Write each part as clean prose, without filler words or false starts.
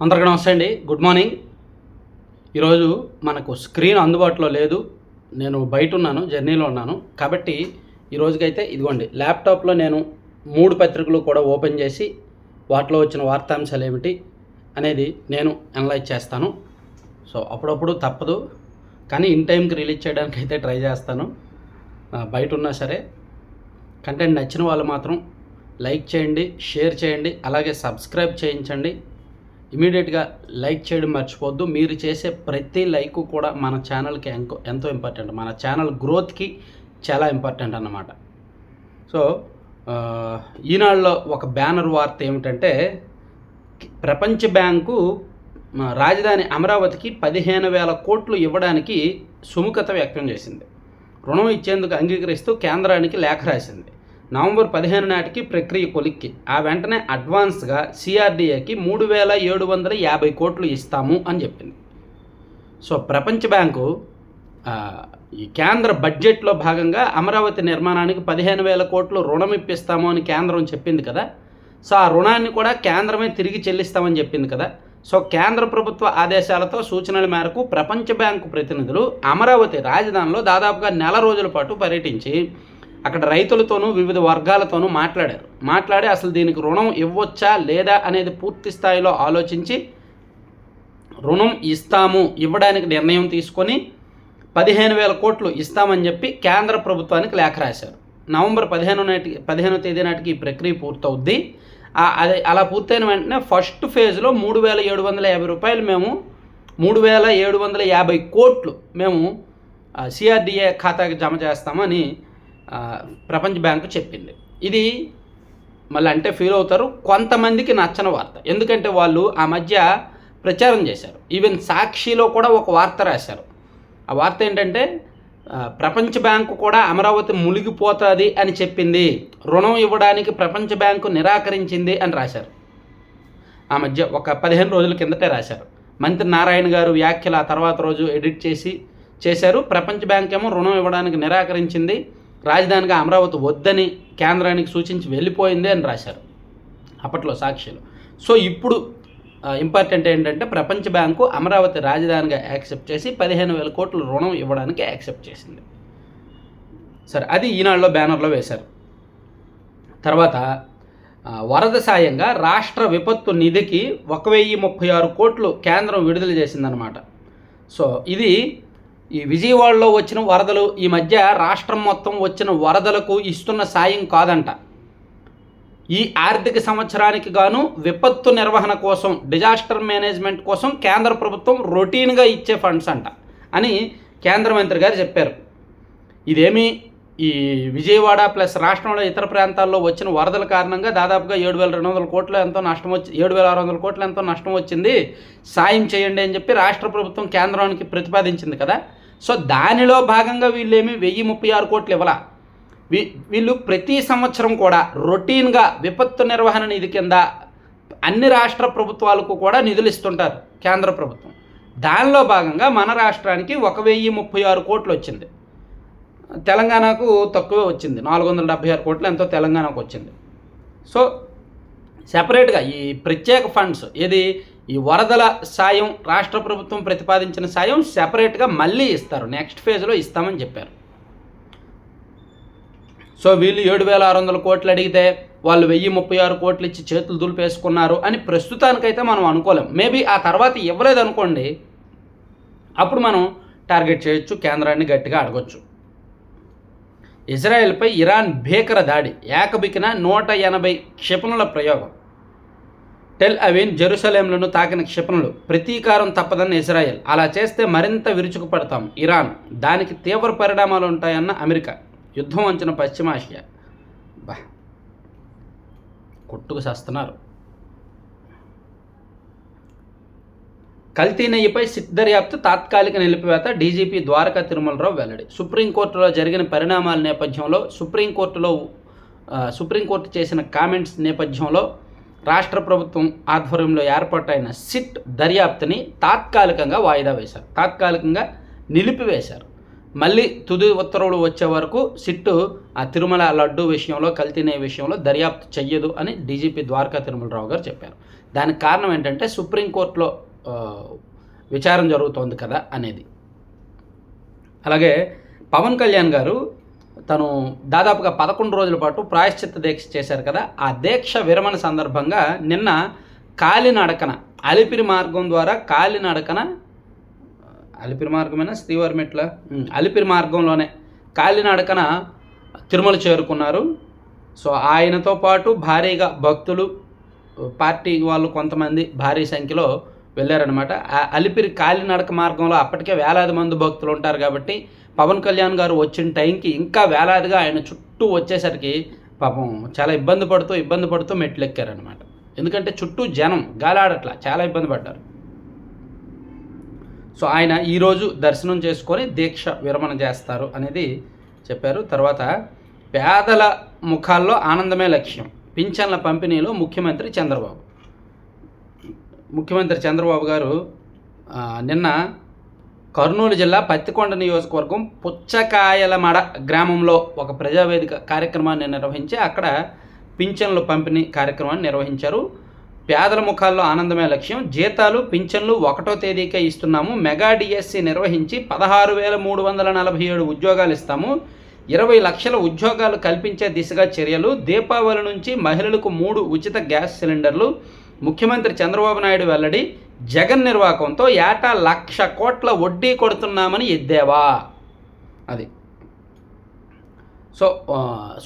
అందరికీ నమస్తే అండి. Good morning. ఈరోజు మనకు స్క్రీన్ అందుబాటులో లేదు. నేను బయట ఉన్నాను, జర్నీలో ఉన్నాను. కాబట్టి ఈరోజుకైతే ఇదిగోండి ల్యాప్టాప్లో నేను 3 పత్రికలు కూడా ఓపెన్ చేసి వాటిలో వచ్చిన వార్తాంశాలు ఏమిటి అనేది నేను అనలైజ్ చేస్తాను. సో అప్పుడప్పుడు తప్పదు, కానీ ఇన్ టైంకి రిలీజ్ చేయడానికి అయితే ట్రై చేస్తాను. బయట ఉన్నా సరే కంటెంట్ నచ్చిన వాళ్ళు మాత్రం లైక్ చేయండి, షేర్ చేయండి, అలాగే సబ్స్క్రైబ్ చేయించండి. ఇమీడియట్గా లైక్ చేయడం మర్చిపోవద్దు. మీరు చేసే ప్రతి లైక్ కూడా మన ఛానల్కి ఎంతో ఇంపార్టెంట్, మన ఛానల్ గ్రోత్కి చాలా ఇంపార్టెంట్ అన్నమాట. సో ఈనాడులో ఒక బ్యానర్ వార్త ఏమిటంటే, ప్రపంచ బ్యాంకు రాజధాని అమరావతికి 15,000 కోట్లు ఇవ్వడానికి సుముఖత వ్యక్తం చేసింది. రుణం ఇచ్చేందుకు అంగీకరిస్తూ కేంద్రానికి లేఖ రాసింది. నవంబర్ 15 నాటికి ప్రక్రియ కొలిక్కి ఆ వెంటనే అడ్వాన్స్గా సిఆర్డీఏకి 3,750 కోట్లు ఇస్తాము అని చెప్పింది. సో ప్రపంచ బ్యాంకు ఈ కేంద్ర బడ్జెట్లో భాగంగా అమరావతి నిర్మాణానికి 15,000 కోట్లు రుణం ఇప్పిస్తాము అని కేంద్రం చెప్పింది కదా. సో ఆ రుణాన్ని కూడా కేంద్రమే తిరిగి చెల్లిస్తామని చెప్పింది కదా. సో కేంద్ర ప్రభుత్వ ఆదేశాలతో సూచనల మేరకు ప్రపంచ బ్యాంకు ప్రతినిధులు అమరావతి రాజధానిలో దాదాపుగా నెల రోజుల పాటు పర్యటించి అక్కడ రైతులతోనూ వివిధ వర్గాలతోనూ మాట్లాడి అసలు దీనికి రుణం ఇవ్వచ్చా లేదా అనేది పూర్తి స్థాయిలో ఆలోచించి రుణం ఇవ్వడానికి నిర్ణయం తీసుకొని 15,000 కోట్లు ఇస్తామని చెప్పి కేంద్ర ప్రభుత్వానికి లేఖ రాశారు. నవంబర్ 15వ తేదీ నాటికి ఈ ప్రక్రియ పూర్తవుద్ది. అదే అలా పూర్తయిన వెంటనే ఫస్ట్ ఫేజ్లో 3,750 రూపాయలు మేము 3,750 కోట్లు మేము సిఆర్డీఏ ఖాతాకి జమ చేస్తామని ప్రపంచ బ్యాంకు చెప్పింది. ఇది మళ్ళీ అంటే ఫీల్ అవుతారు, కొంతమందికి నచ్చని వార్త. ఎందుకంటే వాళ్ళు ఆ మధ్య ప్రచారం చేశారు. ఈవెన్ సాక్షిలో కూడా ఒక వార్త రాశారు. ఆ వార్త ఏంటంటే, ప్రపంచ బ్యాంకు కూడా అమరావతి మునిగిపోతుంది అని చెప్పింది, రుణం ఇవ్వడానికి ప్రపంచ బ్యాంకు నిరాకరించింది అని రాశారు. ఆ మధ్య ఒక 15 రోజుల కిందటే రాశారు. మంత్రి నారాయణ గారు వ్యాఖ్యలు ఆ తర్వాత రోజు ఎడిట్ చేశారు. ప్రపంచ బ్యాంక్ ఏమో రుణం ఇవ్వడానికి నిరాకరించింది, రాజధానిగా అమరావతి వద్దని కేంద్రానికి సూచించి వెళ్ళిపోయింది అని రాశారు అప్పట్లో సాక్షిలో. సో ఇప్పుడు ఇంపార్టెంట్ ఏంటంటే, ప్రపంచ బ్యాంకు అమరావతి రాజధానిగా యాక్సెప్ట్ చేసి 15,000 కోట్లు రుణం ఇవ్వడానికి యాక్సెప్ట్ చేసింది. సరే, అది ఈనాడులో బ్యానర్లో వేశారు. తర్వాత వరద సాయంగా రాష్ట్ర విపత్తు నిధికి 1,036 కోట్లు కేంద్రం విడుదల చేసిందనమాట. సో ఇది ఈ విజయవాడలో వచ్చిన వరదలు, ఈ మధ్య రాష్ట్రం మొత్తం వచ్చిన వరదలకు ఇస్తున్న సాయం కాదంట. ఈ ఆర్థిక సంవత్సరానికి గాను విపత్తు నిర్వహణ కోసం, డిజాస్టర్ మేనేజ్మెంట్ కోసం కేంద్ర ప్రభుత్వం రొటీన్గా ఇచ్చే ఫండ్స్ అంట అని కేంద్ర మంత్రి గారు చెప్పారు. ఇదేమీ ఈ విజయవాడ ప్లస్ రాష్ట్రంలో ఇతర ప్రాంతాల్లో వచ్చిన వరదల కారణంగా దాదాపుగా 7,200 కోట్లు ఎంతో నష్టం 7,600 కోట్లు ఎంతో నష్టం వచ్చింది, సాయం చేయండి అని చెప్పి రాష్ట్ర ప్రభుత్వం కేంద్రానికి ప్రతిపాదించింది కదా. సో దానిలో భాగంగా వీళ్ళేమి 1,036 కోట్లు ఇవ్వాల. వీళ్ళు ప్రతి సంవత్సరం కూడా రొటీన్గా విపత్తు నిర్వహణ నిధి కింద అన్ని రాష్ట్ర ప్రభుత్వాలకు కూడా నిధులు ఇస్తుంటారు కేంద్ర ప్రభుత్వం. దానిలో భాగంగా మన రాష్ట్రానికి 1,036 కోట్లు వచ్చింది. తెలంగాణకు తక్కువే వచ్చింది, 476 కోట్లు ఎంతో తెలంగాణకు వచ్చింది. సో సెపరేట్గా ఈ ప్రత్యేక ఫండ్స్ ఈ వరదల సాయం రాష్ట్ర ప్రభుత్వం ప్రతిపాదించిన సాయం సెపరేట్గా మళ్ళీ ఇస్తారు, నెక్స్ట్ ఫేజ్లో ఇస్తామని చెప్పారు. సో వీళ్ళు 7,600 కోట్లు అడిగితే వాళ్ళు 1,036 కోట్లు ఇచ్చి చేతులు దులిపేసుకున్నారు అని ప్రస్తుతానికైతే మనం అనుకోలేం. మేబీ ఆ తర్వాత ఇవ్వలేదు అనుకోండి, అప్పుడు మనం టార్గెట్ చేయొచ్చు, కేంద్రాన్ని గట్టిగా అడగొచ్చు. ఇజ్రాయెల్పై ఇరాన్ భీకర దాడి, ఏకబికిన 180 క్షిపణుల ప్రయోగం. టెల్ అవీవ్, జెరూసలేంలను తాకిన క్షిపణులు, ప్రతీకారం తప్పదన్న ఇజ్రాయెల్. అలా చేస్తే మరింత విరుచుకుపడతాం ఇరాన్, దానికి తీవ్ర పరిణామాలు ఉంటాయన్న అమెరికా. యుద్ధం అంచిన పశ్చిమాసియా. కొట్టుకు చేస్తున్నారు. కల్తీ నెయ్యిపై సిట్ దర్యాప్తు తాత్కాలిక నిలిపివేత, డీజీపీ ద్వారకా తిరుమలరావు వెల్లడి. సుప్రీంకోర్టులో జరిగిన పరిణామాల నేపథ్యంలో సుప్రీంకోర్టు చేసిన కామెంట్స్ నేపథ్యంలో రాష్ట్ర ప్రభుత్వం ఆధ్వర్యంలో ఏర్పాటైన సిట్ దర్యాప్తుని తాత్కాలికంగా నిలిపివేశారు. మళ్ళీ తుది ఉత్తర్వులు వచ్చే వరకు సిట్టు ఆ తిరుమల లడ్డు విషయంలో, కల్తీ నెయ్యి విషయంలో దర్యాప్తు చెయ్యదు అని డీజీపీ ద్వారకా తిరుమలరావు గారు చెప్పారు. దానికి కారణం ఏంటంటే సుప్రీంకోర్టులో విచారణ జరుగుతోంది కదా అనేది. అలాగే పవన్ కళ్యాణ్ గారు తను దాదాపుగా 11 రోజుల పాటు ప్రాయశ్చిత్త దీక్ష చేశారు కదా, ఆ దీక్ష విరమణ సందర్భంగా నిన్న కాలినడకన అలిపిరి మార్గం ద్వారా అలిపిరి మార్గమేనా శ్రీవారి మెట్ల అలిపిరి మార్గంలోనే కాలినడకన తిరుమల చేరుకున్నారు. సో ఆయనతో పాటు భారీగా భక్తులు, పార్టీ వాళ్ళు కొంతమంది భారీ సంఖ్యలో వెళ్ళారనమాట. అలిపిరి కాలినడక మార్గంలో అప్పటికే వేలాది మంది భక్తులు ఉంటారు కాబట్టి పవన్ కళ్యాణ్ గారు వచ్చిన టైంకి ఇంకా వేలాదిగా ఆయన చుట్టూ వచ్చేసరికి పాపం చాలా ఇబ్బంది పడుతూ మెట్లు ఎక్కారనమాట. ఎందుకంటే చుట్టూ జనం గాలాడట్లా, చాలా ఇబ్బంది పడ్డారు. సో ఆయన ఈరోజు దర్శనం చేసుకొని దీక్ష విరమణ చేస్తారు అనేది చెప్పారు. తర్వాత పేదల ముఖాల్లో ఆనందమే లక్ష్యం, పింఛన్ల పంపిణీలో ముఖ్యమంత్రి చంద్రబాబు గారు నిన్న కర్నూలు జిల్లా పత్తికొండ నియోజకవర్గం పుచ్చకాయలమడ గ్రామంలో ఒక ప్రజావేదిక కార్యక్రమాన్ని నిర్వహించి అక్కడ పింఛన్లు పంపిణీ కార్యక్రమాన్ని నిర్వహించారు. పేదల ముఖాల్లో ఆనందమే లక్ష్యం, జీతాలు పింఛన్లు 1వ తేదీకే ఇస్తున్నాము, మెగా డిఎస్సి నిర్వహించి 16,347 ఉద్యోగాలు ఇస్తాము, 20 లక్షల ఉద్యోగాలు కల్పించే దిశగా చర్యలు, దీపావళి నుంచి మహిళలకు 3 ఉచిత గ్యాస్ సిలిండర్లు, ముఖ్యమంత్రి చంద్రబాబు నాయుడు వెల్లడి, జగన్ నిర్వాకంతో ఏటా 1,00,000 కోట్ల వడ్డీ కొడుతున్నామని ఎద్దేవా. అది సో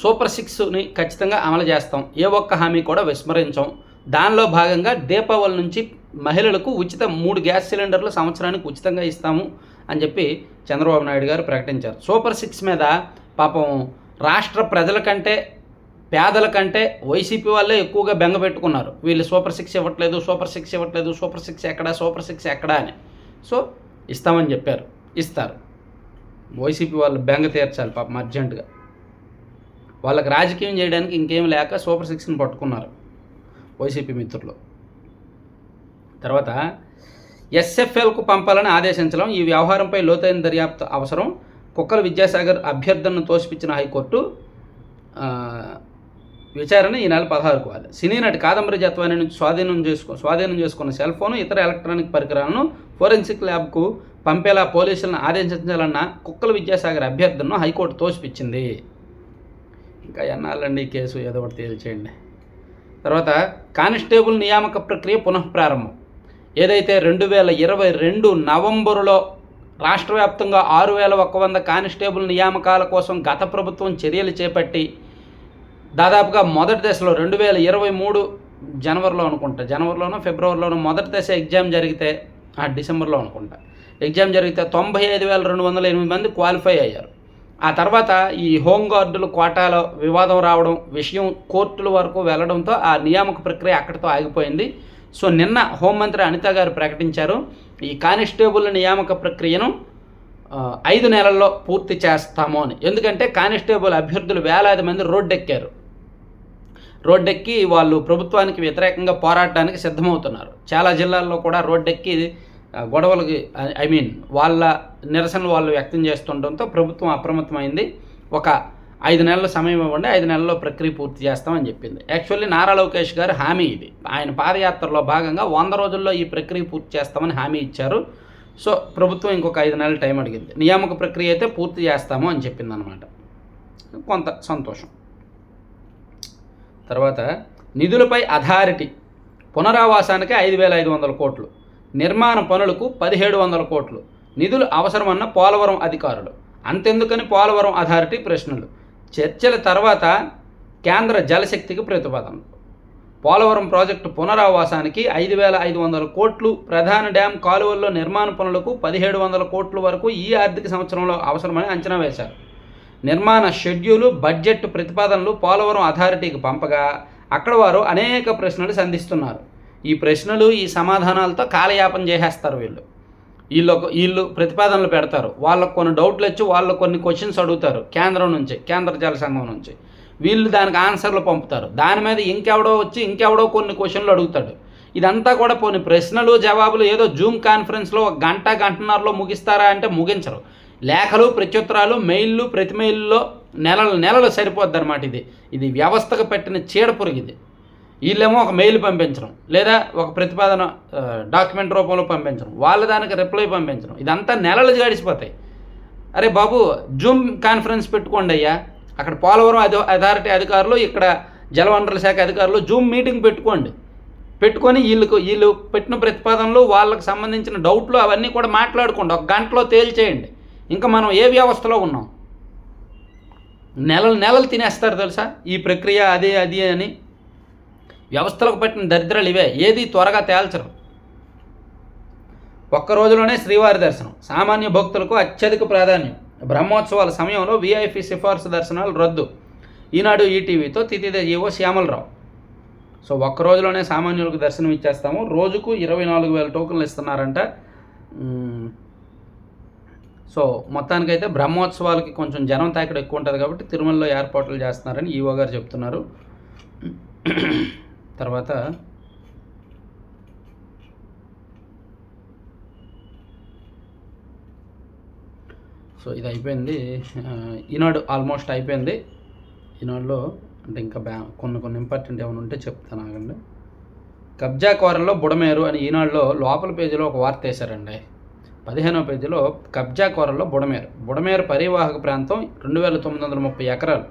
సూపర్ 6ని ఖచ్చితంగా అమలు చేస్తాం, ఏ ఒక్క హామీ కూడా విస్మరించాం. దానిలో భాగంగా దీపావళి నుంచి మహిళలకు ఉచిత 3 గ్యాస్ సిలిండర్లు సంవత్సరానికి ఉచితంగా ఇస్తాము అని చెప్పి చంద్రబాబు నాయుడు గారు ప్రకటించారు. సూపర్ 6 మీద పాపం రాష్ట్ర ప్రజల కంటే పేదల కంటే వైసీపీ వాళ్ళే ఎక్కువగా బెంగ పెట్టుకున్నారు. వీళ్ళు సూపర్ 6 ఇవ్వట్లేదు, సూపర్ 6 ఎక్కడా అని. సో ఇస్తామని చెప్పారు, ఇస్తారు. వైసీపీ వాళ్ళు బెంగ తీర్చాలి పాపం అర్జెంటుగా. వాళ్ళకి రాజకీయం చేయడానికి ఇంకేం లేక సూపర్ 6ని పట్టుకున్నారు వైసీపీ మిత్రులు. తర్వాత ఎస్ఎఫ్ఎల్కు పంపాలని ఆదేశించడం, ఈ వ్యవహారంపై లోతైన దర్యాప్తు అవసరం, కుక్కల విద్యాసాగర్ అభ్యర్థనను తోసిపుచ్చిన హైకోర్టు. విచారణ ఈ నెల 16కు వాయిదా. సినీ నటి కాదంబరి జత్వాని నుంచి స్వాధీనం చేసుకున్న సెల్ ఫోను, ఇతర ఎలక్ట్రానిక్ పరికరాలను ఫోరెన్సిక్ ల్యాబ్కు పంపేలా పోలీసులను ఆదేశించాలన్న కుక్కల విద్యాసాగర్ అభ్యర్థనను హైకోర్టు తోసిపుచ్చింది. ఇంకా ఎన్నాళ్ళండి ఈ కేసు, ఏదో ఒకటి తేల్చేయండి. తర్వాత కానిస్టేబుల్ నియామక ప్రక్రియ పునఃప్రారంభం. ఏదైతే 2022 నవంబరులో రాష్ట్ర వ్యాప్తంగా 6,100 కానిస్టేబుల్ నియామకాల కోసం గత ప్రభుత్వం చర్యలు చేపట్టి దాదాపుగా మొదటి దశలో 2023 జనవరిలోనో ఫిబ్రవరిలోనో మొదటి దశ ఎగ్జామ్ జరిగితే, డిసెంబర్లో అనుకుంటా ఎగ్జామ్ జరిగితే 95,208 మంది క్వాలిఫై అయ్యారు. ఆ తర్వాత ఈ హోంగార్డుల కోటాలో వివాదం రావడం, విషయం కోర్టుల వరకు వెళ్లడంతో ఆ నియామక ప్రక్రియ అక్కడితో ఆగిపోయింది. సో నిన్న హోంమంత్రి అనిత గారు ప్రకటించారు, ఈ కానిస్టేబుల్ నియామక ప్రక్రియను 5 నెలల్లో పూర్తి చేస్తాము అని. ఎందుకంటే కానిస్టేబుల్ అభ్యర్థులు వేలాది మంది రోడ్డెక్కి వాళ్ళు ప్రభుత్వానికి వ్యతిరేకంగా పోరాడడానికి సిద్ధమవుతున్నారు. చాలా జిల్లాల్లో కూడా రోడ్డెక్కి గొడవలకి వాళ్ళ నిరసనలు వాళ్ళు వ్యక్తం చేస్తుండడంతో ప్రభుత్వం అప్రమత్తమైంది. ఒక 5 నెలల సమయం ఇవ్వండి, 5 నెలల్లో ప్రక్రియ పూర్తి చేస్తామని చెప్పింది. యాక్చువల్లీ నారా లోకేష్ గారు హామీ ఇది, ఆయన పాదయాత్రలో భాగంగా 100 రోజుల్లో ఈ ప్రక్రియ పూర్తి చేస్తామని హామీ ఇచ్చారు. సో ప్రభుత్వం ఇంకొక 5 నెలల టైం అడిగింది. నియామక ప్రక్రియ అయితే పూర్తి చేస్తాము అని చెప్పింది అనమాట. కొంత సంతోషం. తర్వాత నిధులపై అథారిటీ, పునరావాసానికి 5,500 కోట్లు, నిర్మాణ పనులకు 1,700 కోట్లు, నిధులు అవసరమన్న పోలవరం అధికారులు. అంతెందుకని పోలవరం అథారిటీ ప్రశ్నలు. చర్చల తర్వాత కేంద్ర జలశక్తికి ప్రతిపాదనలు. పోలవరం ప్రాజెక్టు పునరావాసానికి 5,500 కోట్లు, ప్రధాన డ్యాం కాలువల్లో నిర్మాణ పనులకు 1,700 కోట్ల వరకు ఈ ఆర్థిక సంవత్సరంలో అవసరమని అంచనా వేశారు. నిర్మాణ షెడ్యూలు, బడ్జెట్ ప్రతిపాదనలు పోలవరం అథారిటీకి పంపగా అక్కడ వారు అనేక ప్రశ్నలు సంధిస్తున్నారు. ఈ ప్రశ్నలు, ఈ సమాధానాలతో కాలయాపన చేసేస్తారు. వీళ్ళు ప్రతిపాదనలు పెడతారు, వాళ్ళకు కొన్ని డౌట్లు వచ్చి వాళ్ళు కొన్ని క్వశ్చన్స్ అడుగుతారు కేంద్ర జల సంఘం నుంచి. వీళ్ళు దానికి ఆన్సర్లు పంపుతారు. దాని మీద ఇంకెవడో కొన్ని క్వశ్చన్లు అడుగుతాడు. ఇదంతా కూడా కొన్ని ప్రశ్నలు జవాబులు ఏదో జూమ్ కాన్ఫరెన్స్లో గంటన్నరలో ముగిస్తారా అంటే ముగించరు. లేఖలు, ప్రత్యుత్తరాలు, మెయిల్లు, ప్రతి మెయిల్లో నెలలు సరిపోద్ది అనమాట. ఇది వ్యవస్థకు పెట్టిన చీడపురుగు. వీళ్ళేమో ఒక మెయిల్ పంపించడం, లేదా ఒక ప్రతిపాదన డాక్యుమెంట్ రూపంలో పంపించడం, వాళ్ళ దానికి రిప్లై పంపించడం, ఇదంతా నెలలు గడిచిపోతాయి. అరే బాబు, జూమ్ కాన్ఫరెన్స్ పెట్టుకోండి అయ్యా, అక్కడ పోలవరం అథారిటీ అధికారులు, ఇక్కడ జలవనరుల శాఖ అధికారులు జూమ్ మీటింగ్ పెట్టుకొని వీళ్ళు పెట్టిన ప్రతిపాదనలు, వాళ్ళకి సంబంధించిన డౌట్లు అవన్నీ కూడా మాట్లాడుకోండి, ఒక గంటలో తేల్చేయండి. ఇంకా మనం ఏ వ్యవస్థలో ఉన్నాం? నెలలు తినేస్తారు తెలుసా ఈ ప్రక్రియ, అది అని. వ్యవస్థలకు పట్టిన దరిద్రాలు ఇవే, ఏది త్వరగా తేల్చరు. ఒక్క రోజులోనే శ్రీవారి దర్శనం సామాన్య భక్తులకు అత్యధిక ప్రాధాన్యం. బ్రహ్మోత్సవాల సమయంలో వీఐపీ సిఫార్సు దర్శనాలు రద్దు. ఈనాడు ఈటీవీతో తిథిద ఈవో శ్యామలరావు. సో ఒక్క రోజులోనే సామాన్యులకు దర్శనం ఇచ్చేస్తాము, రోజుకు 24,000 టోకెన్లు ఇస్తున్నారంట. సో మొత్తానికైతే బ్రహ్మోత్సవాలకి కొంచెం జనం తాకిడి ఎక్కువ ఉంటుంది కాబట్టి తిరుమలలో ఏర్పాట్లు చేస్తున్నారని ఈవో గారు చెప్తున్నారు. తర్వాత సో ఇది అయిపోయింది. ఈనాడు ఆల్మోస్ట్ అయిపోయింది. ఈనాడులో అంటే ఇంకా కొన్ని ఇంపార్టెంట్ ఏమైనా ఉంటే చెప్తాను, ఆగండి. కబ్జా కోరల్లో బుడమేరు అని ఈనాడులో లోపల పేజీలో ఒక వార్త వేశారండి. 15వ పేజీలో కబ్జా కోరల్లో బుడమేరు పరివాహక ప్రాంతం 2,930 ఎకరాలు,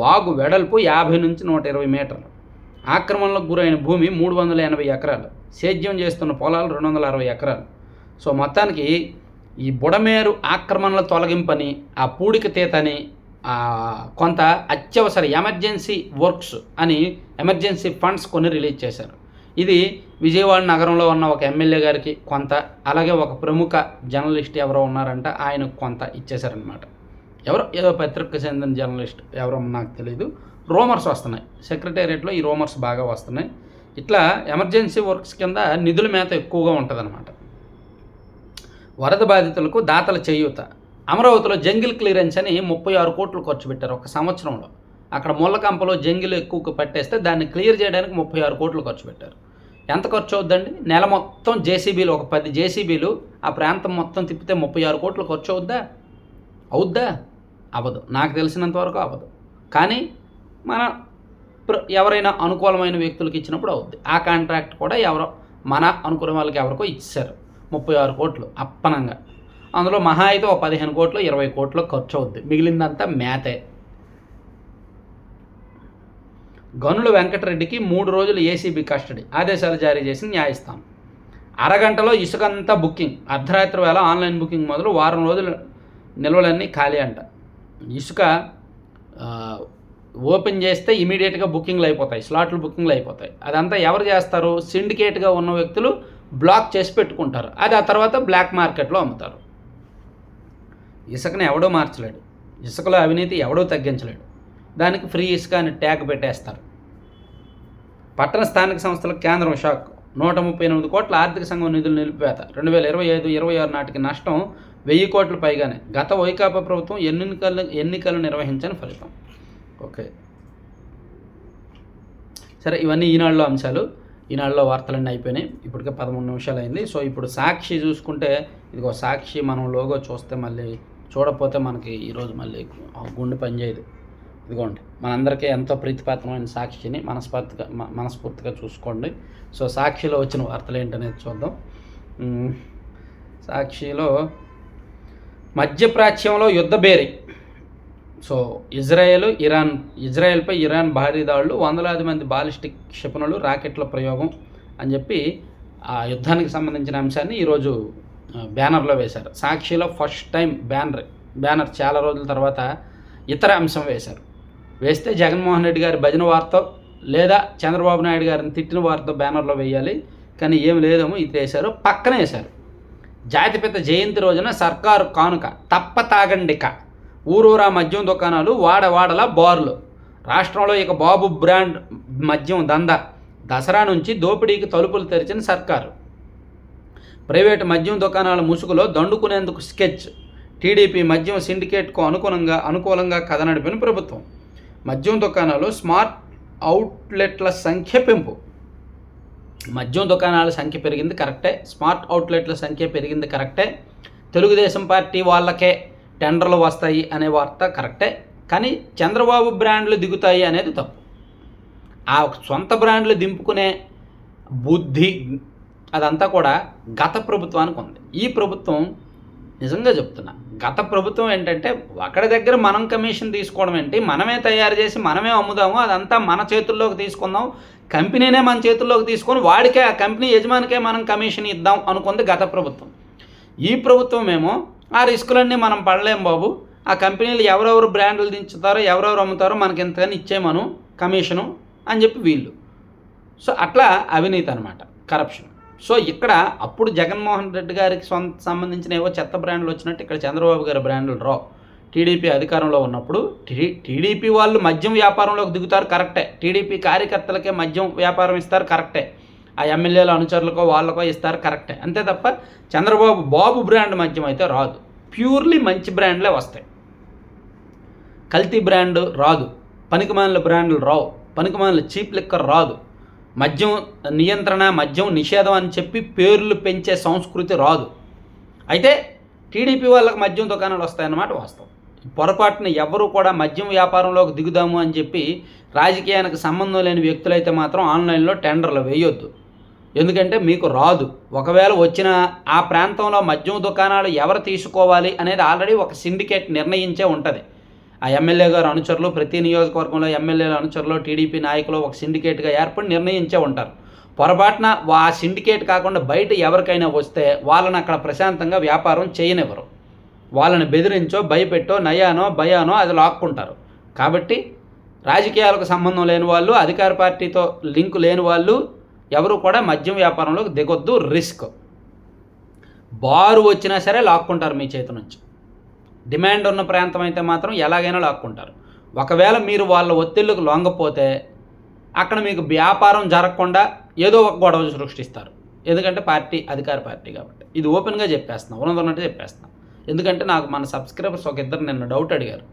వాగు వెడల్పు 50 నుంచి 120 మీటర్లు, ఆక్రమణలకు గురైన భూమి 380 ఎకరాలు, సేద్యం చేస్తున్న పొలాలు 260 ఎకరాలు. సో మొత్తానికి ఈ బుడమేరు ఆక్రమణల తొలగింపని, ఆ పూడిక తీతని, కొంత అత్యవసర ఎమర్జెన్సీ వర్క్స్ అని ఎమర్జెన్సీ ఫండ్స్ కొన్ని రిలీజ్ చేశారు. ఇది విజయవాడ నగరంలో ఉన్న ఒక ఎమ్మెల్యే గారికి కొంత, అలాగే ఒక ప్రముఖ జర్నలిస్ట్ ఎవరో ఉన్నారంట, ఆయనకు కొంత ఇచ్చేశారనమాట. ఏదో పత్రికకు చెందిన జర్నలిస్ట్ ఎవరో నాకు తెలియదు. రూమర్స్ వస్తున్నాయి, సెక్రటేరియట్లో ఈ రూమర్స్ బాగా వస్తున్నాయి. ఇట్లా ఎమర్జెన్సీ వర్క్స్ కింద నిధుల మేత ఎక్కువగా ఉంటుందన్నమాట. వరద బాధితులకు దాతల చేయూత. అమరావతిలో జంగిల్ క్లియరెన్స్ అని 36 కోట్లు ఖర్చు పెట్టారు ఒక సంవత్సరంలో. అక్కడ ముళ్ళకంపలో జంగిల్ ఎక్కువ పట్టేస్తే దాన్ని క్లియర్ చేయడానికి 36 కోట్లు ఖర్చు పెట్టారు. ఎంత ఖర్చు అవుద్దండి? నెల మొత్తం జేసీబీలు, ఒక 10 జేసీబీలు ఆ ప్రాంతం మొత్తం తిప్పితే 36 కోట్లు ఖర్చు అవుద్దా? అవ్వదు. నాకు తెలిసినంత వరకు అవ్వదు. కానీ ఎవరైనా అనుకూలమైన వ్యక్తులకు ఇచ్చినప్పుడు అవుద్ది. ఆ కాంట్రాక్ట్ కూడా మన అనుకునే వాళ్ళకి ఎవరికో ఇచ్చారు. 36 కోట్లు అప్పనంగా. అందులో మహా అయితే 15 కోట్లు 20 కోట్లు ఖర్చు అవుద్ది, మిగిలిందంతా మేతే. గనుల వెంకటరెడ్డికి 3 రోజులు ఏసీబీ కస్టడీ, ఆదేశాలు జారీ చేసిన న్యాయస్థానం. అరగంటలో ఇసుకంతా బుకింగ్, అర్ధరాత్రి వేళ ఆన్లైన్ బుకింగ్ మొదలు వారం రోజులు నిల్వలన్నీ ఖాళీ అంట. ఇసుక ఓపెన్ చేస్తే ఇమీడియట్గా బుకింగ్లు అయిపోతాయి, స్లాట్లు బుకింగ్లు అయిపోతాయి. అదంతా ఎవరు చేస్తారు? సిండికేట్గా ఉన్న వ్యక్తులు బ్లాక్ చేసి పెట్టుకుంటారు, అది ఆ తర్వాత బ్లాక్ మార్కెట్లో అమ్ముతారు. ఇసుకని ఎవడో మార్చలేడు, ఇసుకలో అవినీతి ఎవడో తగ్గించలేడు. దానికి ఫ్రీ ఇసుక అని ట్యాగ్ పెట్టేస్తారు. పట్టణ స్థానిక సంస్థలకు కేంద్రం షాక్, 138 కోట్ల ఆర్థిక సంఘం నిధులు నిలిపివేత, 2025-26 నాటికి నష్టం 1000 కోట్ల పైగానే. గత వైకాపా ప్రభుత్వం ఎన్నికలు నిర్వహించని ఫలితం. ఓకే, సరే, ఇవన్నీ ఈనాడులో అంశాలు. ఈనాడులో వార్తలన్నీ అయిపోయినాయి. ఇప్పటికే 13 నిమిషాలు అయింది. సో ఇప్పుడు సాక్షి చూసుకుంటే, ఇదిగో సాక్షి మనం లోగో చూస్తే మళ్ళీ చూడకపోతే మనకి ఈరోజు మళ్ళీ గుండె పనిచేయదు. ఇదిగోండి, మనందరికీ ఎంతో ప్రీతిపాత్రమైన సాక్షిని మనస్ఫూర్తిగా చూసుకోండి. సో సాక్షిలో వచ్చిన వార్తలు ఏంటనేది చూద్దాం. సాక్షిలో మధ్యప్రాచ్యంలో యుద్ధ బేరీ. సో ఇజ్రాయెల్పై ఇరాన్ భారీ దాడులు, వందలాది మంది బాలిస్టిక్ క్షిపణులు, రాకెట్ల ప్రయోగం అని చెప్పి ఆ యుద్ధానికి సంబంధించిన అంశాన్ని ఈరోజు బ్యానర్లో వేశారు. సాక్షిలో ఫస్ట్ టైం బ్యానర్ చాలా రోజుల తర్వాత ఇతర అంశం వేస్తే జగన్మోహన్ రెడ్డి గారి భజన వార్త లేదా చంద్రబాబు నాయుడు గారిని తిట్టిన వార్త బ్యానర్లో వేయాలి, కానీ ఏం లేదేమో ఇది వేశారు. పక్కన వేశారు, జాతిపిత జయంతి రోజున సర్కారు కానుక తప్ప తాగండిక, ఊరూరా మద్యం దుకాణాలు, వాడవాడల బార్లు, రాష్ట్రంలో ఇక బాబు బ్రాండ్ మద్యం దందా, దసరా నుంచి దోపిడీకి తలుపులు తెరిచిన సర్కారు, ప్రైవేటు మద్యం దుకాణాల ముసుగులో దండుకునేందుకు స్కెచ్, టీడీపీ మద్యం సిండికేట్కు అనుకూలంగా కథ నడిపిన ప్రభుత్వం, మద్యం దుకాణాలు స్మార్ట్ అవుట్లెట్ల సంఖ్య పెంపు. మద్యం దుకాణాల సంఖ్య పెరిగింది కరెక్టే, స్మార్ట్ అవుట్లెట్ల సంఖ్య పెరిగింది కరెక్టే, తెలుగుదేశం పార్టీ వాళ్ళకే టెండర్లు వస్తాయి అనే వార్త కరెక్టే, కానీ చంద్రబాబు బ్రాండ్లు దిగుతాయి అనేది తప్పు. ఆ సొంత బ్రాండ్లు దింపుకునే బుద్ధి అదంతా కూడా గత ప్రభుత్వానికి ఉంది. ఈ ప్రభుత్వం నిజంగా చెప్తున్నా, గత ప్రభుత్వం ఏంటంటే ఒకరి దగ్గర మనం కమిషన్ తీసుకోవడం ఏంటి, మనమే తయారు చేసి మనమే అమ్ముదాము, అదంతా మన చేతుల్లోకి తీసుకుందాం, కంపెనీనే మన చేతుల్లోకి తీసుకొని వాడికే, ఆ కంపెనీ యజమానికే మనం కమిషన్ ఇద్దాం అనుకుంది గత ప్రభుత్వం. ఈ ప్రభుత్వం ఏమో ఆ రిస్కులన్నీ మనం పడలేం బాబు, ఆ కంపెనీలు ఎవరెవరు బ్రాండ్లు దించుతారో ఎవరెవరు అమ్ముతారో మనకి ఇంతకని ఇచ్చేమను కమిషను అని చెప్పి వీళ్ళు. సో అట్లా అవినీతి అనమాట, కరప్షన్. సో ఇక్కడ అప్పుడు జగన్మోహన్ రెడ్డి గారికి సంబంధించిన ఏవో చెత్త బ్రాండ్లు వచ్చినట్టు ఇక్కడ చంద్రబాబు గారి బ్రాండ్లు రావు. టీడీపీ అధికారంలో ఉన్నప్పుడు టీడీపీ వాళ్ళు మద్యం వ్యాపారంలోకి దిగుతారు, కరెక్టే. టీడీపీ కార్యకర్తలకే మద్యం వ్యాపారం ఇస్తారు, కరెక్టే. ఆ ఎమ్మెల్యేల అనుచరులకో వాళ్ళకో ఇస్తారు, కరెక్టే. అంతే తప్ప బాబు బ్రాండ్ మద్యం అయితే రాదు. ప్యూర్లీ మంచి బ్రాండ్లే వస్తాయి, కల్తీ బ్రాండ్ రాదు, పనికిమాలిన బ్రాండ్లు రావు, పనికిమాలిన చీప్ లిక్కర్ రాదు, మద్యం నియంత్రణ మద్యం నిషేధం అని చెప్పి పేర్లు పెంచే సంస్కృతి రాదు. అయితే టీడీపీ వాళ్ళకి మద్యం దుకాణాలు వస్తాయన్నమాట వాస్తవం. పొరపాటున ఎవరు కూడా మద్యం వ్యాపారంలోకి దిగుదాము అని చెప్పి రాజకీయానికి సంబంధం లేని వ్యక్తులైతే మాత్రం ఆన్లైన్లో టెండర్లు వేయొద్దు. ఎందుకంటే మీకు రాదు. ఒకవేళ వచ్చిన ఆ ప్రాంతంలో మద్యం దుకాణాలు ఎవరు తీసుకోవాలి అనేది ఆల్రెడీ ఒక సిండికేట్ నిర్ణయించే ఉంటుంది. ఆ ఎమ్మెల్యే గారు అనుచరులు, ప్రతి నియోజకవర్గంలో ఎమ్మెల్యేల అనుచరులు, టీడీపీ నాయకులు ఒక సిండికేట్గా ఏర్పడి నిర్ణయించే ఉంటారు. పొరపాటున ఆ సిండికేట్ కాకుండా బయట ఎవరికైనా వస్తే వాళ్ళని అక్కడ ప్రశాంతంగా వ్యాపారం చేయనివ్వరు. వాళ్ళని బెదిరించో భయపెట్టో నయానో భయానో అది లాక్కుంటారు. కాబట్టి రాజకీయాలకు సంబంధం లేని వాళ్ళు, అధికార పార్టీతో లింకు లేని వాళ్ళు ఎవరు కూడా మద్యం వ్యాపారంలోకి దిగొద్దు. రిస్క్. బారు వచ్చినా సరే లాక్కుంటారు మీ చేతి నుంచి. డిమాండ్ ఉన్న ప్రాంతం అయితే మాత్రం ఎలాగైనా లాక్కుంటారు. ఒకవేళ మీరు వాళ్ళ ఒత్తిళ్లకు లొంగపోతే అక్కడ మీకు వ్యాపారం జరగకుండా ఏదో ఒక గొడవ సృష్టిస్తారు. ఎందుకంటే పార్టీ అధికార పార్టీ కాబట్టి. ఇది ఓపెన్గా చెప్పేస్తున్నాం, ఉన్నదన్నట్టు చెప్పేస్తున్నాం. ఎందుకంటే నాకు మన సబ్స్క్రైబర్స్ ఒక ఇద్దరు నిన్న డౌట్ అడిగారు,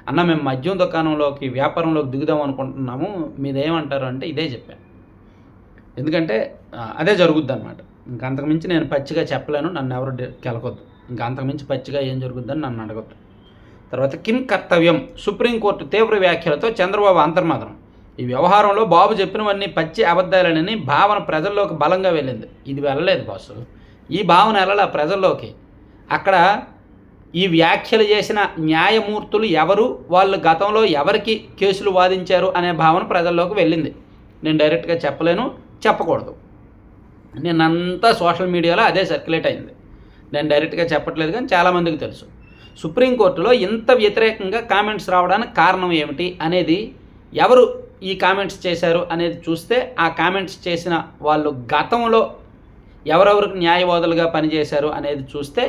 అన్న మేము మద్యం దుకాణంలోకి వ్యాపారంలోకి దిగుదాం అనుకుంటున్నాము, మీదేమంటారు అంటే ఇదే చెప్పాను. ఎందుకంటే అదే జరుగుద్ది అనమాట. ఇంకా అంతకుమించి నేను పచ్చిగా చెప్పలేను, నన్ను ఎవరు కెలకొద్దు. ఇంకా అంతకుమించి పచ్చిగా ఏం జరుగుద్దని నన్ను అడగద్దు. తర్వాత కిం కర్తవ్యం, సుప్రీంకోర్టు తీవ్ర వ్యాఖ్యలతో చంద్రబాబు అంతర్మాదనం. ఈ వ్యవహారంలో బాబు చెప్పినవన్నీ పచ్చి అబద్ధాలనని భావన ప్రజల్లోకి బలంగా వెళ్ళింది. ఇది వెళ్ళలేదు బాసు, ఈ భావన వెళ్ళాల ప్రజల్లోకి. అక్కడ ఈ వ్యాఖ్యలు చేసిన న్యాయమూర్తులు ఎవరు, వాళ్ళు గతంలో ఎవరికి కేసులు వాదించారు అనే భావన ప్రజల్లోకి వెళ్ళింది. నేను డైరెక్ట్గా చెప్పలేను, చెప్పకూడదు. నేనంతా సోషల్ మీడియాలో అదే సర్క్యులేట్ అయింది. నేను డైరెక్ట్గా చెప్పట్లేదు, కానీ చాలామందికి తెలుసు. సుప్రీంకోర్టులో ఇంత వ్యతిరేకంగా కామెంట్స్ రావడానికి కారణం ఏమిటి అనేది, ఎవరు ఈ కామెంట్స్ చేశారు అనేది చూస్తే ఆ కామెంట్స్ చేసిన వాళ్ళు గతంలో ఎవరెవరికి న్యాయవాదులుగా పనిచేశారు అనేది చూస్తే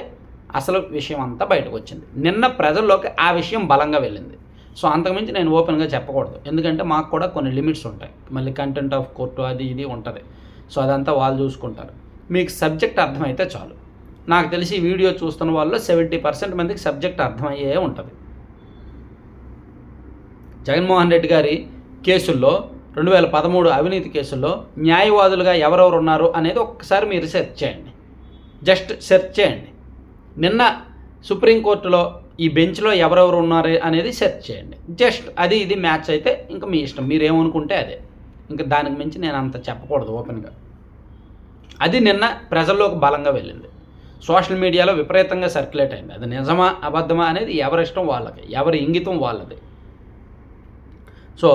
అసలు విషయం అంతా బయటకు వచ్చింది. నిన్న ప్రజల్లోకి ఆ విషయం బలంగా వెళ్ళింది. సో అంతకుమించి నేను ఓపెన్గా చెప్పకూడదు, ఎందుకంటే మాకు కూడా కొన్ని లిమిట్స్ ఉంటాయి. మళ్ళీ కంటెంట్ ఆఫ్ కోర్టు అది ఇది ఉంటుంది. సో అదంతా వాళ్ళు చూసుకుంటారు. మీకు సబ్జెక్ట్ అర్థమైతే చాలు. నాకు తెలిసి ఈ వీడియో చూస్తున్న వాళ్ళు 70% మందికి సబ్జెక్ట్ అర్థమయ్యే ఉంటుంది. జగన్మోహన్ రెడ్డి గారి కేసుల్లో 2013 అవినీతి కేసుల్లో న్యాయవాదులుగా ఎవరెవరు ఉన్నారు అనేది ఒక్కసారి మీరు సెర్చ్ చేయండి, జస్ట్ సెర్చ్ చేయండి. నిన్న సుప్రీంకోర్టులో ఈ బెంచ్లో ఎవరెవరు ఉన్నారు అనేది సెర్చ్ చేయండి. జస్ట్ అది ఇది మ్యాచ్ అయితే ఇంకా మీ ఇష్టం, మీరేమనుకుంటే అదే. ఇంకా దానికి మించి నేను అంత చెప్పకూడదు ఓపెన్గా. అది నిన్న ప్రజల్లోకి బలంగా వెళ్ళింది, సోషల్ మీడియాలో విపరీతంగా సర్క్యులేట్ అయింది. అది నిజమా అబద్ధమా అనేది ఎవరిష్టం వాళ్ళకి, ఎవరి ఇంగితం వాళ్ళది. సో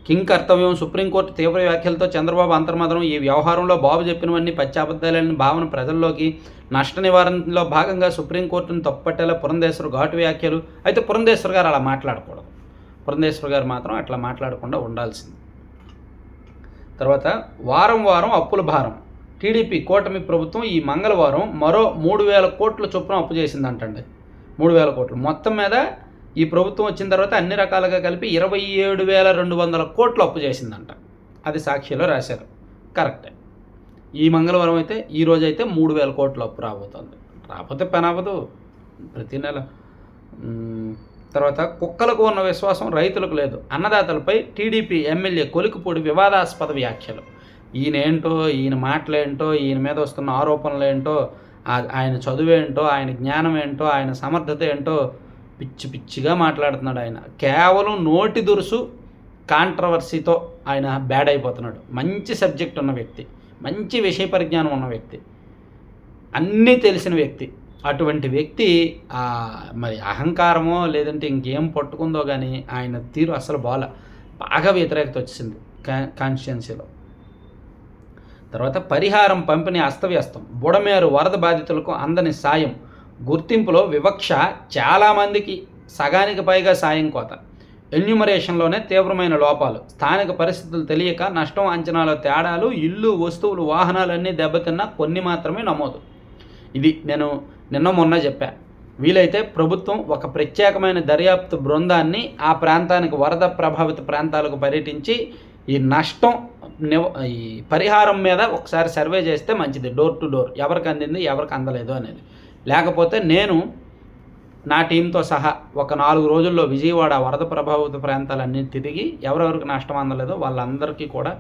కిం కర్తవ్యం, సుప్రీంకోర్టు తీవ్ర వ్యాఖ్యలతో చంద్రబాబు అంతర్మాదనం. ఈ వ్యవహారంలో బాబు చెప్పినవన్నీ పచ్చాబద్దాలని భావన ప్రజల్లోకి. నష్ట నివారణలో భాగంగా సుప్రీంకోర్టును తప్పుపట్టేలా పురంధేశ్వర్ ఘాటు వ్యాఖ్యలు. అయితే పురంధేశ్వర్ గారు అలా మాట్లాడకూడదు, పురంధేశ్వర్ గారు మాత్రం అట్లా మాట్లాడకుండా ఉండాల్సింది. తర్వాత వారం వారం అప్పుల భారం. టీడీపీ కూటమి ప్రభుత్వం ఈ మంగళవారం మరో 3,000 కోట్ల చొప్పున అప్పు చేసిందంటండి. 3,000 కోట్లు మొత్తం మీద ఈ ప్రభుత్వం వచ్చిన తర్వాత అన్ని రకాలుగా కలిపి 27,200 కోట్లు అప్పు చేసిందంట. అది సాక్షిలో రాశారు, కరెక్టే. ఈ మంగళవారం అయితే, ఈరోజు అయితే 3,000 కోట్ల అప్పు రాబోతుంది. రాకపోతే పని అవ్వదు ప్రతి నెల. తర్వాత కుక్కలకు ఉన్న విశ్వాసం రైతులకు లేదు. అన్నదాతలపై టీడీపీ ఎమ్మెల్యే కొలికిపూడి వివాదాస్పద వ్యాఖ్యలు. ఈయన ఏంటో, ఈయన మాటలేంటో, ఈయన మీద వస్తున్న ఆరోపణలు ఏంటో, ఆయన చదువేంటో, ఆయన జ్ఞానం ఏంటో, ఆయన సమర్థత ఏంటో పిచ్చి పిచ్చిగా మాట్లాడుతున్నాడు ఆయన. కేవలం నోటి దురుసు కాంట్రవర్సీతో ఆయన బ్యాడ్ అయిపోతున్నాడు. మంచి సబ్జెక్ట్ ఉన్న వ్యక్తి, మంచి విషయ పరిజ్ఞానం ఉన్న వ్యక్తి, అన్నీ తెలిసిన వ్యక్తి. అటువంటి వ్యక్తి మరి అహంకారమో లేదంటే ఇంకేం పట్టుకుందో కానీ ఆయన తీరు అసలు బాగా వ్యతిరేకత వచ్చింది కాన్స్టిట్యున్సీలో. తర్వాత పరిహారం పంపిణీ అస్తవ్యస్తం, బుడమేరు వరద బాధితులకు అందని సాయం, గుర్తింపులో వివక్ష, చాలామందికి సగానికి పైగా సాయం కోత, ఎన్యూమరేషన్లోనే తీవ్రమైన లోపాలు, స్థానిక పరిస్థితులు తెలియక నష్టం అంచనాలో తేడాలు, ఇల్లు వస్తువులు వాహనాలన్నీ దెబ్బతిన్నా కొన్ని మాత్రమే నమోదు. ఇది నేను నిన్న మొన్న చెప్పా. వీలైతే ప్రభుత్వం ఒక ప్రత్యేకమైన దర్యాప్తు బృందాన్ని ఆ ప్రాంతానికి, వరద ప్రభావిత ప్రాంతాలకు పర్యటించి ఈ నష్టం ఈ పరిహారం మీద ఒకసారి సర్వే చేస్తే మంచిది. డోర్ టు డోర్ ఎవరికి అందింది ఎవరికి అందలేదు అనేది. లేకపోతే నేను నా టీంతో సహా ఒక 4 రోజుల్లో విజయవాడ వరద ప్రభావిత ప్రాంతాలన్నీ తిరిగి ఎవరెవరికి నష్టం అందలేదో వాళ్ళందరికీ కూడా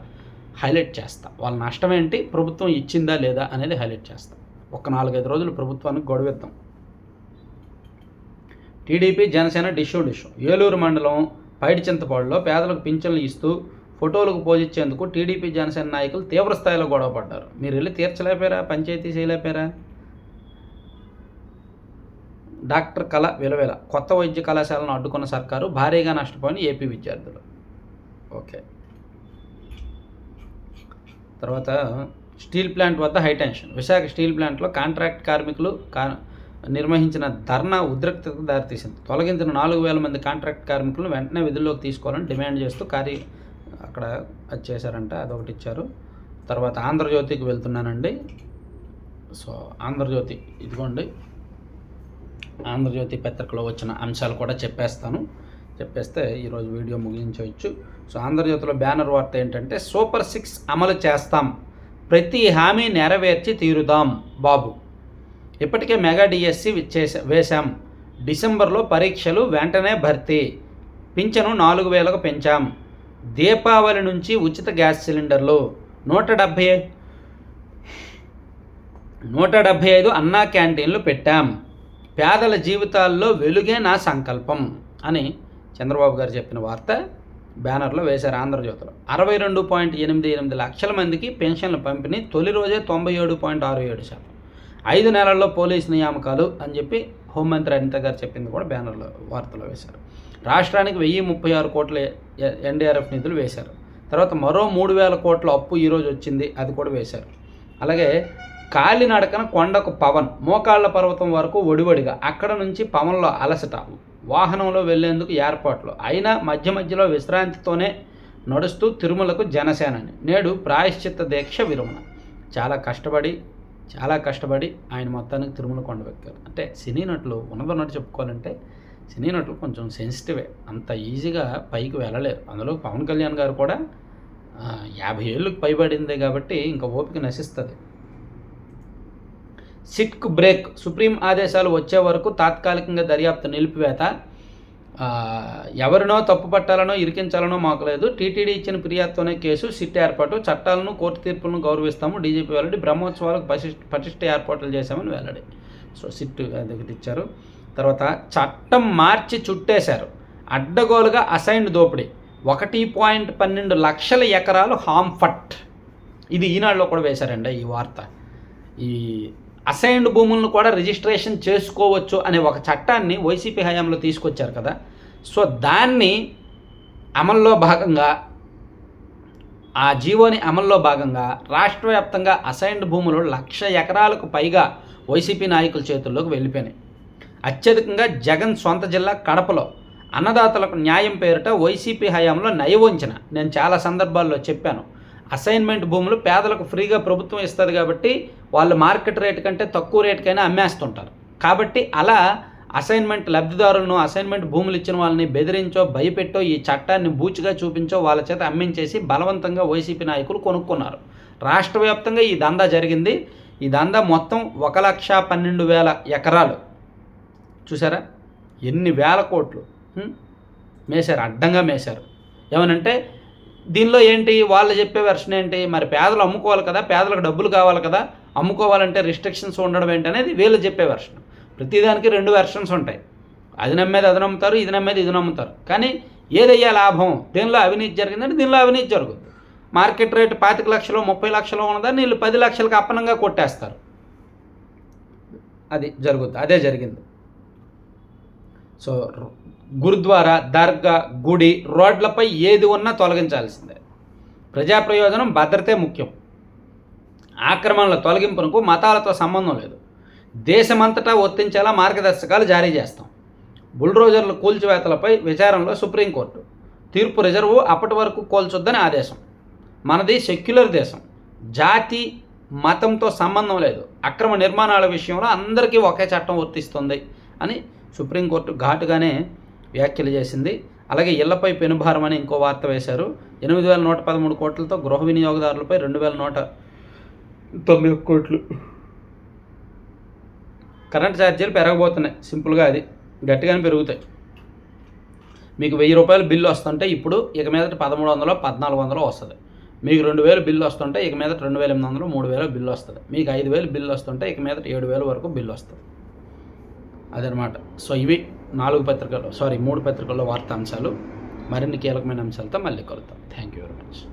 హైలైట్ చేస్తా. వాళ్ళ నష్టం ఏంటి, ప్రభుత్వం ఇచ్చిందా లేదా అనేది హైలైట్ చేస్తా. ఒక 4-5 రోజులు ప్రభుత్వానికి గొడవెత్తాం. టీడీపీ జనసేన డిష్యూ ఏలూరు మండలం పైడిచింతపాడులో పేదలకు పింఛన్లు ఇస్తూ ఫోటోలకు పోజిచ్చేందుకు టీడీపీ జనసేన నాయకులు తీవ్రస్థాయిలో గొడవ పడ్డారు. మీరు వెళ్ళి తీర్చలేపారా, పంచాయతీ చేయలేపారా? డాక్టర్ కళ విలవేల, కొత్త వైద్య కళాశాలను అడ్డుకున్న సర్కారు, భారీగా నష్టపోయిన ఏపీ విద్యార్థులు. ఓకే, తర్వాత స్టీల్ ప్లాంట్ వద్ద హైటెన్షన్. విశాఖ స్టీల్ ప్లాంట్లో కాంట్రాక్ట్ కార్మికులు నిర్వహించిన ధర్నా ఉద్రిక్తతకు దారితీసింది. తొలగించిన 4,000 మంది కాంట్రాక్ట్ కార్మికులను వెంటనే విధుల్లోకి తీసుకోవాలని డిమాండ్ చేస్తూ అక్కడ అది చేశారంట, అదొకటి ఇచ్చారు. తర్వాత ఆంధ్రజ్యోతికి వెళ్తున్నానండి. సో ఆంధ్రజ్యోతి ఇదిగోండి, ఆంధ్రజ్యోతి పత్రికలో వచ్చిన అంశాలు కూడా చెప్పేస్తే ఈరోజు వీడియో ముగించవచ్చు. సో ఆంధ్రజ్యోతిలో బ్యానర్ వార్త ఏంటంటే, సూపర్ 6 అమలు చేస్తాం, ప్రతి హామీ నెరవేర్చి తీరుదాం బాబు. ఇప్పటికే మెగా డిఎస్సి వేశాం, డిసెంబర్లో పరీక్షలు వెంటనే భర్తీ, పింఛను 4,000కు పెంచాం, దీపావళి నుంచి ఉచిత గ్యాస్ సిలిండర్లు, 175 అన్నా క్యాంటీన్లు పెట్టాం, పేదల జీవితాల్లో వెలుగే నా సంకల్పం అని చంద్రబాబు గారు చెప్పిన వార్త బ్యానర్లో వేశారు ఆంధ్రజ్యోతిలో. 62.88 లక్షల మందికి పెన్షన్ల పంపిణీ, తొలి రోజే 97.67%, 5 నెలల్లో పోలీసు నియామకాలు అని చెప్పి హోంమంత్రి అనిత గారు చెప్పింది కూడా బ్యానర్లో వార్తలో వేశారు. రాష్ట్రానికి 1,036 కోట్ల ఎన్డీఆర్ఎఫ్ నిధులు వేశారు. తర్వాత మరో 3,000 కోట్ల అప్పు ఈరోజు వచ్చింది, అది కూడా వేశారు. అలాగే కాలినడకన కొండకు పవన్, మోకాళ్ళ పర్వతం వరకు ఒడివడిగా, అక్కడ నుంచి పవన్లో అలసట, వాహనంలో వెళ్లేందుకు ఏర్పాట్లు, అయినా మధ్యలో విశ్రాంతితోనే నడుస్తూ తిరుమలకు జనసేనని, నేడు ప్రాయశ్చిత్త దీక్ష విరమణ. చాలా కష్టపడి ఆయన మొత్తానికి తిరుమల కొండెక్కారు. అంటే సినీ నటులు ఉన్నదన్నట్టు చెప్పుకోవాలంటే సినీ నటులు కొంచెం సెన్సిటివే, అంత ఈజీగా పైకి వెళ్ళలేరు. అందులో పవన్ కళ్యాణ్ గారు కూడా 50 ఏళ్ళకు పైబడిందే కాబట్టి ఇంకా ఓపిక నశిస్తుంది. సిట్కు బ్రేక్, సుప్రీం ఆదేశాలు వచ్చే వరకు తాత్కాలికంగా దర్యాప్తు నిలిపివేత, ఎవరినో తప్పు పట్టాలనో ఇరికించాలనో మాకు లేదు, టీటీడీ ఇచ్చిన ఫిర్యాదుతోనే కేసు, సిట్ ఏర్పాటు, చట్టాలను కోర్టు తీర్పులను గౌరవిస్తాము, డీజీపీ వెల్లడి, బ్రహ్మోత్సవాలకు పటిష్ట ఏర్పాట్లు చేశామని వెల్లడి. సో సిట్ దగ్గర ఇచ్చారు. తర్వాత చట్టం మార్చి చుట్టేశారు, అడ్డగోలుగా అసైన్డ్ దోపిడీ, 1.12 లక్షల ఎకరాలు హాంఫట్. ఇది ఈనాడులో కూడా వేశారండి ఈ వార్త. ఈ అసైన్డ్ భూములను కూడా రిజిస్ట్రేషన్ చేసుకోవచ్చు అనే ఒక చట్టాన్ని వైసీపీ హయాంలో తీసుకొచ్చారు కదా. సో దాన్ని అమల్లో భాగంగా, ఆ జీవోని అమల్లో భాగంగా రాష్ట్ర వ్యాప్తంగా అసైన్డ్ భూములు 1,00,000 ఎకరాలకు పైగా వైసీపీ నాయకుల చేతుల్లోకి వెళ్ళిపోయినాయి. అత్యధికంగా జగన్ సొంత జిల్లా కడపలో అన్నదాతలకు న్యాయం పేరిట వైసీపీ హయాంలో నయవంచన. నేను చాలా సందర్భాల్లో చెప్పాను, అసైన్మెంట్ భూములు పేదలకు ఫ్రీగా ప్రభుత్వం ఇస్తుంది కాబట్టి వాళ్ళు మార్కెట్ రేటు కంటే తక్కువ రేటుకైనా అమ్మేస్తుంటారు. కాబట్టి అలా అసైన్మెంట్ లబ్ధిదారులను, అసైన్మెంట్ భూములు ఇచ్చిన వాళ్ళని బెదిరించో, భయపెట్టో, ఈ చట్టాన్ని బూచిగా చూపించో వాళ్ళ చేత అమ్మించేసి బలవంతంగా వైసీపీ నాయకులు కొనుక్కున్నారు. రాష్ట్ర వ్యాప్తంగా ఈ దందా జరిగింది. ఈ దందా మొత్తం 1,12,000 ఎకరాలు. చూసారా ఎన్ని వేల కోట్లు మేశారు, అడ్డంగా మేశారు. ఏమనంటే దీనిలో ఏంటి, వాళ్ళు చెప్పే వెర్షన్ ఏంటి, మరి పేదలు అమ్ముకోవాలి కదా, పేదలకు డబ్బులు కావాలి కదా, అమ్ముకోవాలంటే రిస్ట్రిక్షన్స్ ఉండడం ఏంటి అనేది వీళ్ళు చెప్పే వెర్షన్. ప్రతిదానికి 2 వెర్షన్స్ ఉంటాయి. అది నమ్మేది అది నమ్ముతారు, ఇది నమ్మేది ఇది నమ్ముతారు. కానీ ఏదయ్యా లాభం? దీనిలో అవినీతి జరిగిందంటే దీనిలో అవినీతి జరుగుతుంది. మార్కెట్ రేటు 25 లక్షలు 30 లక్షలు ఉన్నదాన్ని వీళ్ళు 10 లక్షలకు అప్పనంగా కొట్టేస్తారు. అది జరుగుతుంది. అదే జరిగింది. సో గురుద్వారా, దర్గా, గుడి, రోడ్లపై ఏది ఉన్నా తొలగించాల్సిందే. ప్రజా ప్రయోజనం, భద్రతే ముఖ్యం. ఆక్రమణల తొలగింపునకు మతాలతో సంబంధం లేదు. దేశమంతటా వర్తించేలా మార్గదర్శకాలు జారీ చేస్తాం. బుల్డోజర్ల కూల్చివేతలపై విచారణలో సుప్రీంకోర్టు తీర్పు రిజర్వు అప్పటి వరకు కోల్చొద్దని ఆదేశం. మనది సెక్యులర్ దేశం, జాతి మతంతో సంబంధం లేదు. అక్రమ నిర్మాణాల విషయంలో అందరికీ ఒకే చట్టం వర్తిస్తుంది అని సుప్రీంకోర్టు ఘాటుగానే వ్యాఖ్యలు చేసింది. అలాగే ఇళ్లపై పెనుభారం అని ఇంకో వార్త వేశారు. 8,113 కోట్లతో గృహ వినియోగదారులపై 2,109 కోట్లు. కరెంట్ ఛార్జీలు పెరగబోతున్నాయి. సింపుల్గా అది గట్టిగానే పెరుగుతాయి. మీకు 1,000 రూపాయలు బిల్లు వస్తుంటే ఇప్పుడు ఇక మీదట 1,300 1,400 వస్తుంది. మీకు 2,000 బిల్లు వస్తుంటే ఇక మీదట 2,800 3,000 బిల్లు వస్తుంది. మీకు 5,000 బిల్లు వస్తుంటే ఇక మీదట 7,000 వరకు బిల్లు వస్తుంది. అదనమాట. సో ఇవి 3 పత్రికల్లో వార్తాంశాలు. మరిన్ని కీలకమైన అంశాలతో మళ్ళీ కలుద్దాం. Thank you very much.